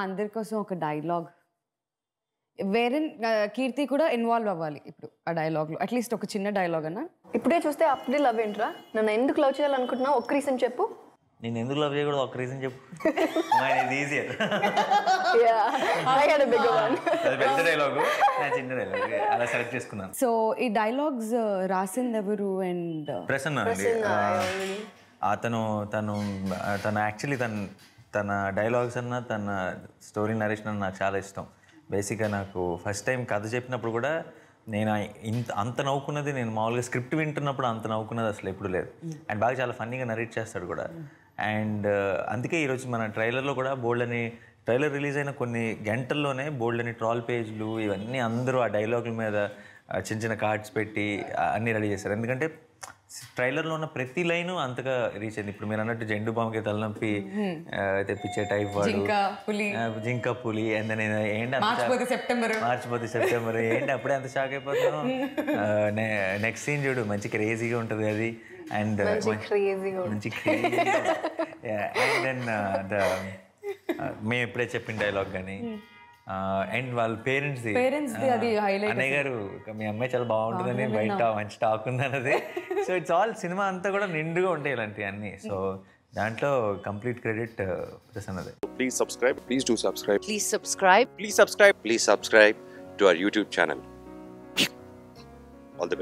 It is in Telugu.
అందరి కోసం ఒక డైలాగ్ వేరే కీర్తి కూడా ఇన్వాల్వ్ అవ్వాలి ఇప్పుడు ఆ డైలాగ్లో అట్లీస్ట్ ఒక చిన్న డైలాగ్ అన్నా. ఇప్పుడే చూస్తే అప్పుడే లవ్ ఏంట్రా, నన్ను ఎందుకు లవ్ చేయాలనుకుంటున్నావు ఒక్క రీజన్ చెప్పు. నేను ఎందుకు లవ్ చేయకూడదు ఒక్క రీజన్ చెప్పు. ఈజియర్ పెద్ద డైలాగ్ చిన్న డైలాగ్ అలా సెలెక్ట్ చేసుకున్నాను. సో ఈ డైలాగ్స్ రాసింది ఎవరు? అండ్ ప్రసన్న అండి. తను యాక్చువల్లీ తన డైలాగ్స్ అన్న తన స్టోరీ నరేషన్ అన్న నాకు చాలా ఇష్టం. బేసిక్గా నాకు ఫస్ట్ టైం కథ చెప్పినప్పుడు కూడా నేను అంత నవ్వుకున్నది నేను మామూలుగా స్క్రిప్ట్ వింటున్నప్పుడు అంత నవ్వుకున్నది అసలు ఎప్పుడు లేదు. అండ్ బాగా చాలా ఫన్నీగా నరేట్ చేస్తాడు కూడా. అండ్ అందుకే ఈరోజు మన ట్రైలర్లో కూడా బోల్డ్ అని ట్రైలర్ రిలీజ్ అయిన కొన్ని గంటల్లోనే బోల్డ్ అని ట్రాల్ పేజ్లు ఇవన్నీ అందరూ ఆ డైలాగుల మీద చిన్న చిన్న కార్డ్స్ పెట్టి అన్నీ రెడీ చేశారు. ఎందుకంటే ట్రైలర్లో ఉన్న ప్రతి లైను అంతగా రీచ్ అయింది. ఇప్పుడు మీరు అన్నట్టు జెండు బాంబుకి తలనొప్పి తెప్పించే టైప్ వాడు, జింక పులి అండ్ ఏంటి మార్చిపోతే సెప్టెంబర్ ఏంటి అప్పుడే అంత షాక్ అయిపోతాం. నెక్స్ట్ సీన్ చూడు మంచి క్రేజీగా ఉంటుంది అది. అండ్ మంచి అండ్ దెన్ మేము ఎప్పుడే చెప్పిన డైలాగ్ కానీ అండ్ వాళ్ళ పేరెంట్స్ అన్నయ్య గారు మీ అమ్మాయి చాలా బాగుంటుందని బయట మంచి టాక్ ఉంది అన్నది. సో ఇట్స్ ఆల్ సినిమా అంతా కూడా నిండుగా ఉంటాయి ఇలాంటివి అన్నీ. సో దాంట్లో కంప్లీట్ క్రెడిట్ ప్రసన్నదే. Please subscribe. Please do subscribe. Please subscribe. Please subscribe. Please subscribe to our YouTube channel.